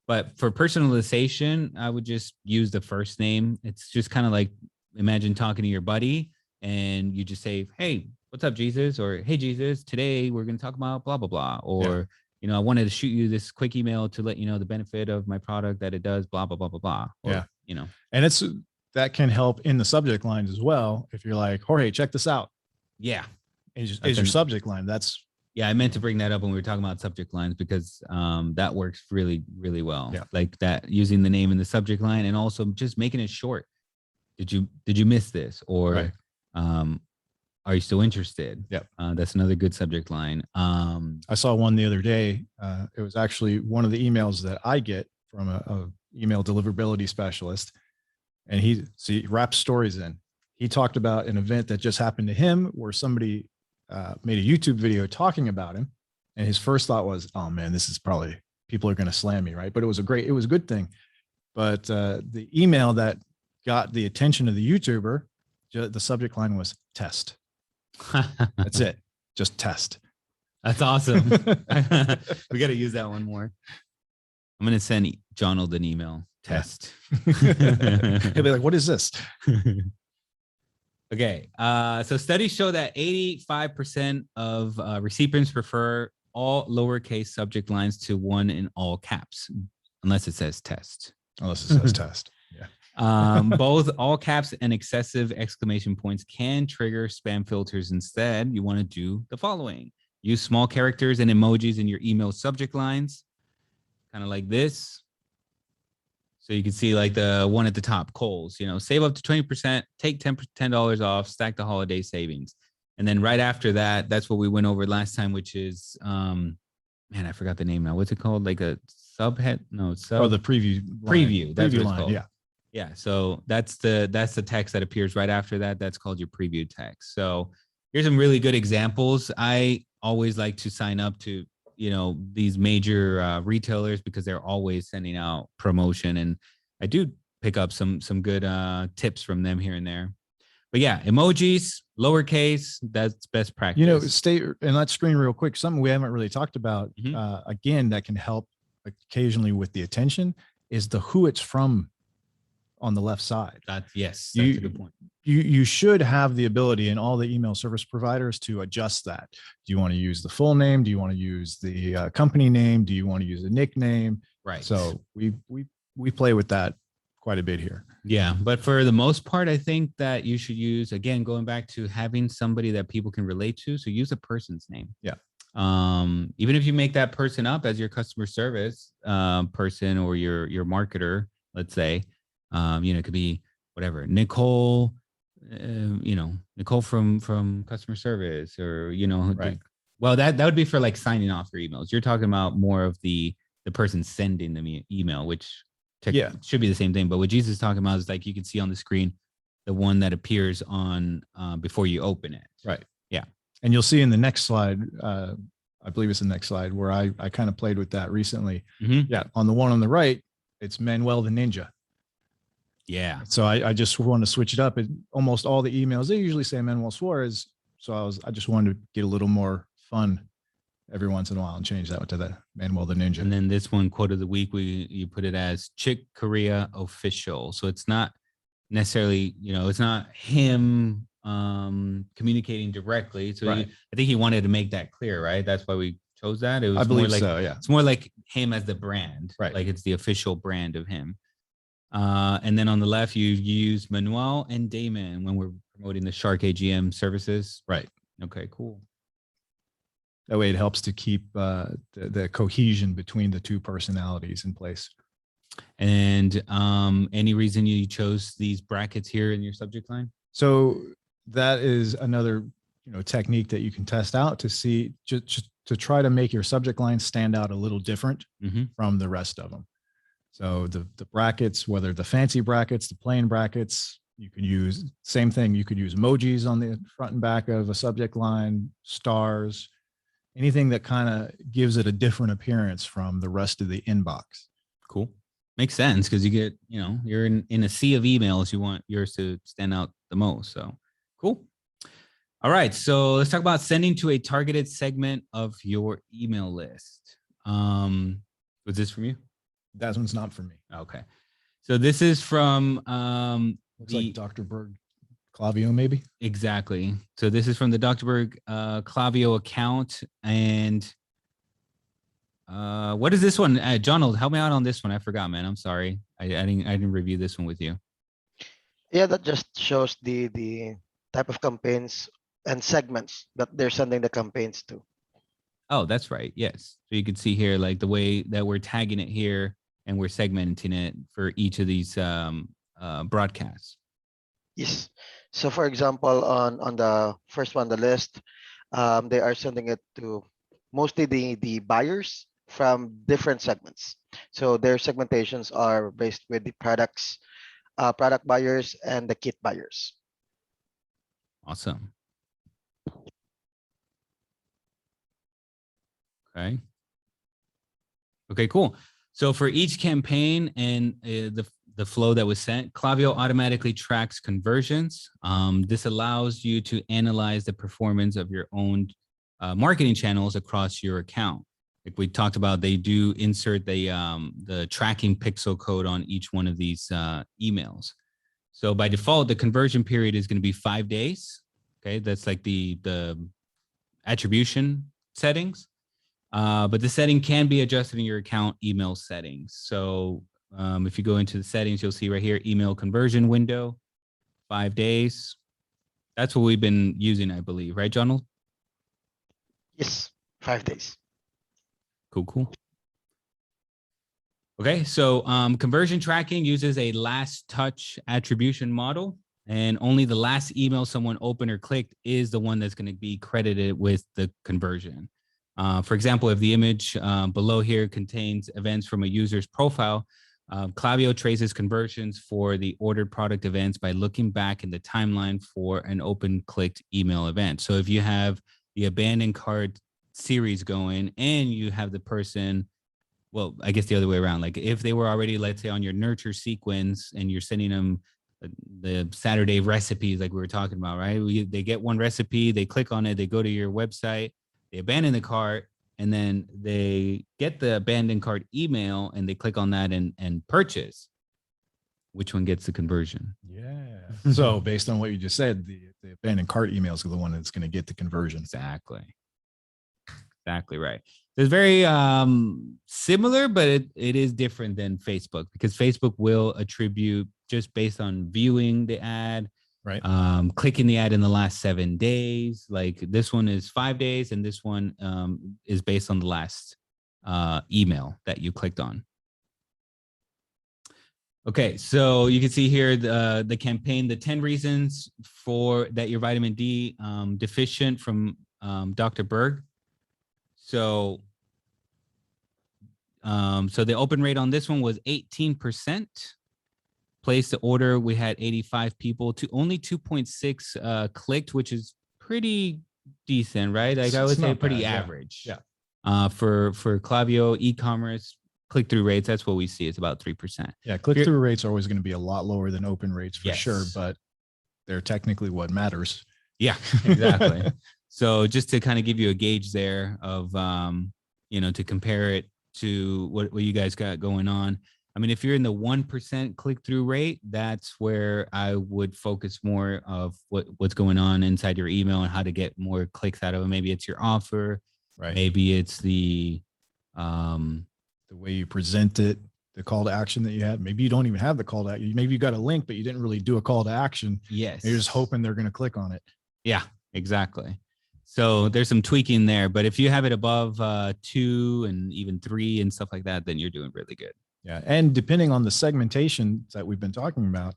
A: But for personalization, I would just use the first name. It's just kind of like, imagine talking to your buddy and you just say, hey, what's up, Jesus? Or, hey, Jesus, today we're going to talk about blah, blah, blah. Or, I wanted to shoot you this quick email to let you know the benefit of my product, that it does blah, blah, blah, blah, blah. Or,
B: And that can help in the subject lines as well. If you're like, Jorge, check this out.
A: Yeah.
B: Is your subject line. That's,
A: I meant to bring that up when we were talking about subject lines, because that works really, really well.
B: Yeah.
A: Like that, using the name in the subject line, and also just making it short. Did you miss this? Or are you still interested?
B: Yep.
A: That's another good subject line.
B: I saw one the other day. It was actually one of the emails that I get from a email deliverability specialist, and he wraps stories in. He talked about an event that just happened to him where somebody made a YouTube video talking about him. And his first thought was, oh man, this is probably, people are going to slam me. Right. But it was a good thing. But the email that got the attention of the YouTuber, the subject line was test. That's it. Just test.
A: That's awesome. We got to use that one more. I'm going to send Jonald an email. Test.
B: He'll be like, what is this?
A: Okay. So studies show that 85% of recipients prefer all lowercase subject lines to one in all caps, unless it says test.
B: Unless it says test. Yeah.
A: Both all caps and excessive exclamation points can trigger spam filters. Instead, you want to do the following. Use small characters and emojis in your email subject lines, kind of like this. So you can see like the one at the top, Kohl's, save up to 20%, take $10 off, stack the holiday savings. And then right after that, that's what we went over last time, which is, man, I forgot the name now. What's it called? Like a subhead? No,
B: the preview.
A: Preview. That's what it's
B: line.
A: called.
B: Yeah.
A: Yeah. So that's the text that appears right after that. That's called your preview text. So here's some really good examples. I always like to sign up to these major retailers, because they're always sending out promotion, and I do pick up some good tips from them here and there. But yeah, emojis, lowercase, that's best practice.
B: Stay in that screen real quick. Something we haven't really talked about, again, that can help occasionally with the attention is the who it's from on the left side.
A: That's a good point.
B: You should have the ability in all the email service providers to adjust that. Do you want to use the full name? Do you want to use the company name? Do you want to use a nickname?
A: Right.
B: So we play with that quite a bit here.
A: Yeah, but for the most part, I think that you should use, again, going back to having somebody that people can relate to. So use a person's name.
B: Yeah.
A: Even if you make that person up as your customer service person or your marketer, let's say, it could be whatever, Nicole, Nicole from customer service, or,
B: right.
A: Well, that would be for like signing off your emails. You're talking about more of the person sending the email, which should be the same thing. But what Jesus is talking about is like, you can see on the screen, the one that appears on before you open it.
B: Right.
A: Yeah.
B: And you'll see in the next slide, I believe it's the next slide, where I kind of played with that recently.
A: Mm-hmm.
B: Yeah. On the one on the right, it's Manuel the Ninja.
A: Yeah.
B: So I just wanted to switch it up. Almost all the emails, they usually say Manuel Suarez. So I just wanted to get a little more fun every once in a while and change that to the Manuel the Ninja.
A: And then this one, quote of the week, you put it as Chick Korea official. So it's not necessarily, it's not him communicating directly. So
B: right.
A: I think he wanted to make that clear, right? That's why we chose that. It was
B: I believe
A: more like,
B: so, yeah.
A: It's more like him as the brand,
B: right?
A: Like it's the official brand of him. And then on the left, you use Manuel and Damon when we're promoting the Shark AGM services.
B: Right.
A: Okay, cool.
B: That way it helps to keep the cohesion between the two personalities in place.
A: And any reason you chose these brackets here in your subject line?
B: So that is another technique that you can test out to see, just to try to make your subject line stand out a little different from the rest of them. So the brackets, whether the fancy brackets, the plain brackets, you can use same thing. You could use emojis on the front and back of a subject line, stars, anything that kind of gives it a different appearance from the rest of the inbox.
A: Cool. Makes sense, because you get, you're in a sea of emails. You want yours to stand out the most. So cool. All right. So let's talk about sending to a targeted segment of your email list. Was this from you?
B: That one's not for me.
A: Okay. So this is from
B: looks like Dr. Berg Klaviyo, maybe.
A: Exactly. So this is from the Dr. Berg Klaviyo account. And what is this one? Jonald, help me out on this one. I forgot, man. I'm sorry. I didn't review this one with you.
C: Yeah, that just shows the type of campaigns and segments that they're sending the campaigns to.
A: Oh, that's right. Yes. So you can see here, like the way that we're tagging it here and we're segmenting it for each of these broadcasts.
C: Yes. So for example, on the first one, the list, they are sending it to mostly the buyers from different segments. So their segmentations are based with the products, product buyers and the kit buyers.
A: Awesome. Okay. Okay, cool. So for each campaign and the flow that was sent, Klaviyo automatically tracks conversions. This allows you to analyze the performance of your own marketing channels across your account. Like we talked about, they do insert the tracking pixel code on each one of these emails. So by default, the conversion period is going to be 5 days. Okay, that's like the attribution settings. But the setting can be adjusted in your account email settings. So if you go into the settings, you'll see right here, email conversion window, 5 days. That's what we've been using, I believe. Right, Jonald?
C: Yes, 5 days.
A: Cool, cool. Okay, so conversion tracking uses a last touch attribution model, and only the last email someone opened or clicked is the one that's going to be credited with the conversion. For example, if the image below here contains events from a user's profile, Klaviyo traces conversions for the ordered product events by looking back in the timeline for an open clicked email event. So if you have the abandoned cart series going and you have the person, well, I guess the other way around, like if they were already, let's say, on your nurture sequence and you're sending them the Saturday recipes like we were talking about, right? They get one recipe, they click on it, they go to your website, they abandon the cart, and then they get the abandoned cart email and they click on that and purchase. Which one gets the conversion?
B: Yeah. So based on what you just said, the abandoned cart emails are the one that's going to get the conversion.
A: Exactly. Exactly right. It's very similar, but it is different than Facebook, because Facebook will attribute just based on viewing the ad,
B: right?
A: Clicking the ad in the last 7 days. Like this one is 5 days, and this one is based on the last email that you clicked on. Okay, so you can see here the campaign, the 10 reasons for that you're vitamin D deficient from Dr. Berg. So the open rate on this one was 18%. Placed the order, we had 85 people to only 2.6 clicked, which is pretty decent, right? Like I would say pretty average.
B: Yeah.
A: For Klaviyo e-commerce click-through rates, that's what we see. It's about 3%.
B: Yeah, click-through rates are always going to be a lot lower than open rates for sure, but they're technically what matters.
A: Yeah, exactly. So just to kind of give you a gauge there of, to compare it to what you guys got going on. I mean, if you're in the 1% click-through rate, that's where I would focus more of what's going on inside your email and how to get more clicks out of it. Maybe it's your offer,
B: right?
A: Maybe it's the
B: way you present it, the call to action that you have. Maybe you don't even have the call to action. Maybe you got a link, but you didn't really do a call to action.
A: Yes.
B: You're just hoping they're going to click on it.
A: Yeah, exactly. So there's some tweaking there, but if you have it above 2 and even 3 and stuff like that, then you're doing really good.
B: Yeah. And depending on the segmentation that we've been talking about,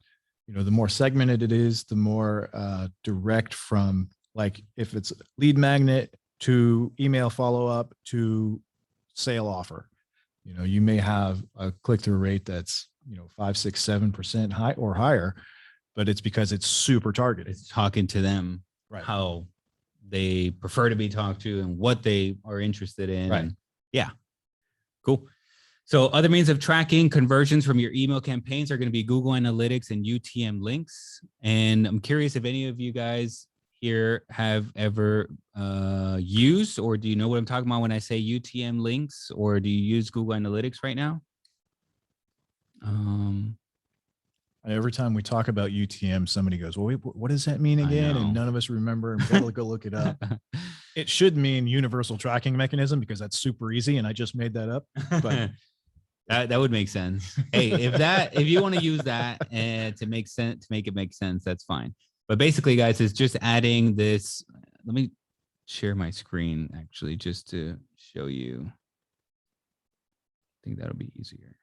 B: the more segmented it is, the more direct from, like, if it's lead magnet to email follow-up to sale offer, you may have a click-through rate that's, 5, 6, 7% high or higher, but it's because it's super targeted.
A: It's talking to them,
B: right?
A: How they prefer to be talked to and what they are interested in.
B: Right.
A: And yeah, cool. So other means of tracking conversions from your email campaigns are going to be Google Analytics and UTM links. And I'm curious if any of you guys here have ever used, or do you know what I'm talking about when I say UTM links, or do you use Google Analytics right now?
B: I Every time we talk about UTM, somebody goes, well, wait, what does that mean again? And none of us remember, and we gotta go look it up. It should mean universal tracking mechanism, because that's super easy. And I just made that up. But
A: that would make sense. Hey, if you want to use that and to make it make sense, that's fine. But basically, guys, it's just adding this. Let me share my screen actually, just to show you. I think that'll be easier.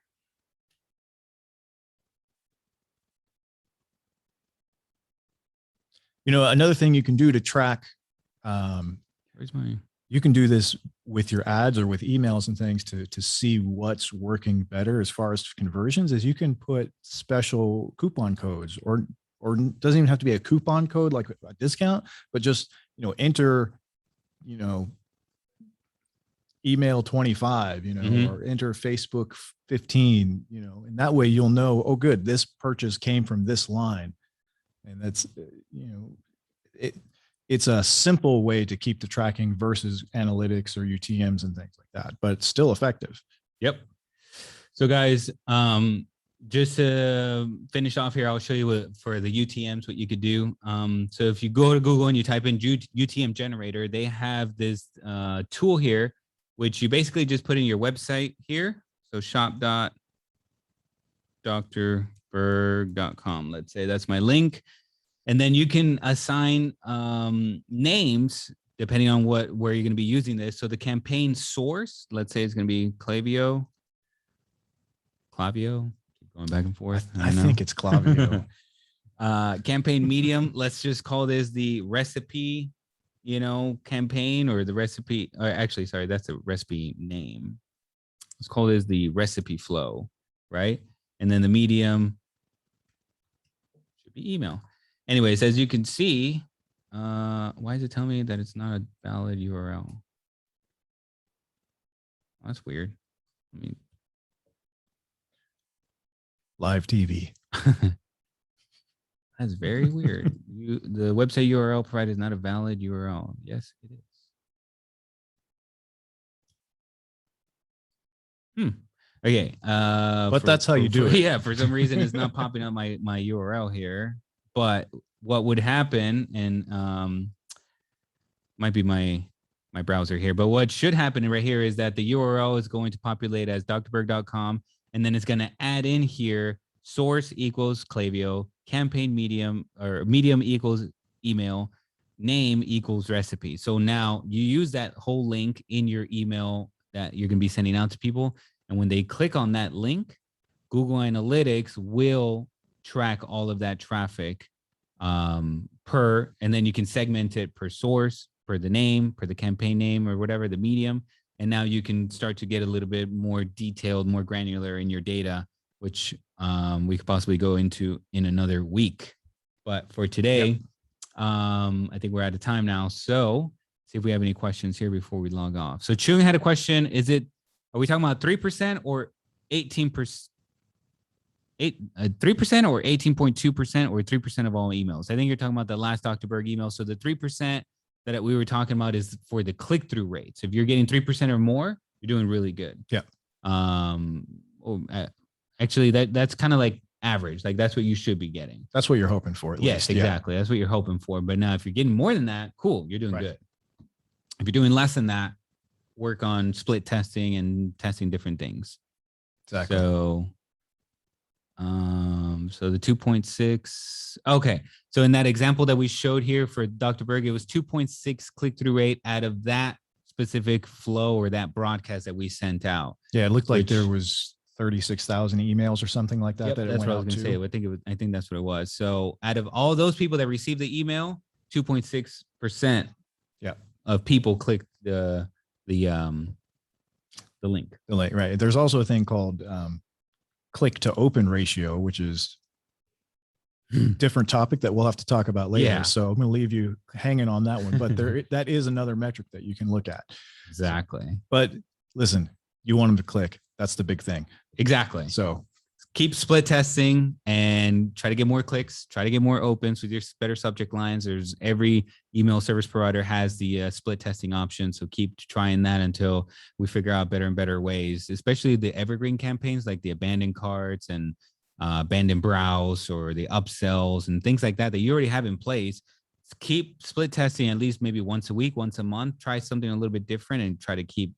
B: You know, another thing you can do to track,
A: Where's my?
B: you can do this with your ads or with emails and things to see what's working better as far as conversions, is you can put special coupon codes, or doesn't even have to be a coupon code like a discount, but just, you know, enter, you know, email 25, you know, or enter Facebook 15, you know, and that way you'll know, oh, good, this purchase came from this line. And that's, you know, it's a simple way to keep the tracking versus analytics or UTMs and things like that, but it's still effective.
A: Yep. So guys, just to finish off here, I'll show you for the UTMs, what you could do. So if you go to Google and you type in UTM generator, they have this tool here, which you basically just put in your website here. So shop.drberg.com. Let's say that's my link. And then you can assign names depending on where you're going to be using this. So the campaign source, let's say it's going to be Klaviyo. Keep going back and forth.
B: I think it's Klaviyo.
A: Campaign medium, let's just call this the recipe, you know, campaign, or the recipe, or actually, sorry, that's the recipe name. Let's call this the recipe flow, right? And then the medium should be email. Anyways, as you can see, why is it telling me that it's not a valid URL? That's weird. I mean,
B: live TV.
A: That's very weird. The website URL provided is not a valid URL. Yes, it is. Okay.
B: But that's how you do it.
A: Yeah, for some reason it's not popping up my URL here. But what would happen, and might be my browser here, but what should happen right here is that the URL is going to populate as drberg.com, and then it's going to add in here source equals Klaviyo, campaign medium, or medium equals email, name equals recipe. So now you use that whole link in your email that you're going to be sending out to people. And when they click on that link, Google Analytics will track all of that traffic and then you can segment it per source, per the name, per the campaign name, or whatever, the medium. And now you can start to get a little bit more detailed, more granular in your data, which we could possibly go into in another week. But for today, I think we're out of time now. So see if we have any questions here before we log off. So Chung had a question. Are we talking about 3% or 18%? 3% or 18.2% or 3% of all emails? I think you're talking about the last Dr. Berg email. So the 3% that we were talking about is for the click-through rates. If you're getting 3% or more, you're doing really good.
B: Yeah.
A: Actually, that's kind of like average. Like that's what you should be getting.
B: That's what you're hoping for. At
A: yes,
B: least.
A: Exactly. Yeah. That's what you're hoping for. But now if you're getting more than that, cool, you're doing good. If you're doing less than that, work on split testing and testing different things.
B: Exactly.
A: So the 2.6. Okay. So in that example that we showed here for Dr. Berg, it was 2.6 click-through rate out of that specific flow or that broadcast that we sent out.
B: Yeah, it looked like there was 36,000 emails or something like that.
A: Yep, that's what I was going to say. I think that's what it was. So out of all those people that received the email, 2.6% of people clicked the link.
B: The link, right. There's also a thing called click to open ratio, which is different topic that we'll have to talk about later. Yeah. So I'm going to leave you hanging on that one, but that is another metric that you can look at.
A: Exactly.
B: But listen, you want them to click. That's the big thing.
A: Exactly.
B: So
A: keep split testing and try to get more clicks, try to get more opens with your better subject lines. Every email service provider has the split testing option. So keep trying that until we figure out better and better ways, especially the evergreen campaigns like the abandoned carts and bend and browse or the upsells and things like that you already have in place. Keep split testing at least maybe once a week, once a month. Try something a little bit different and try to keep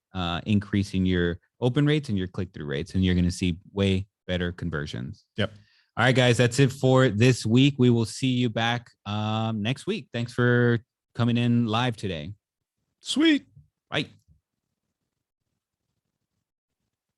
A: increasing your open rates and your click-through rates, and you're going to see way better conversions.
B: Yep.
A: All right, guys, that's it for this week. We will see you back next week. Thanks for coming in live today.
B: Sweet.
A: Bye.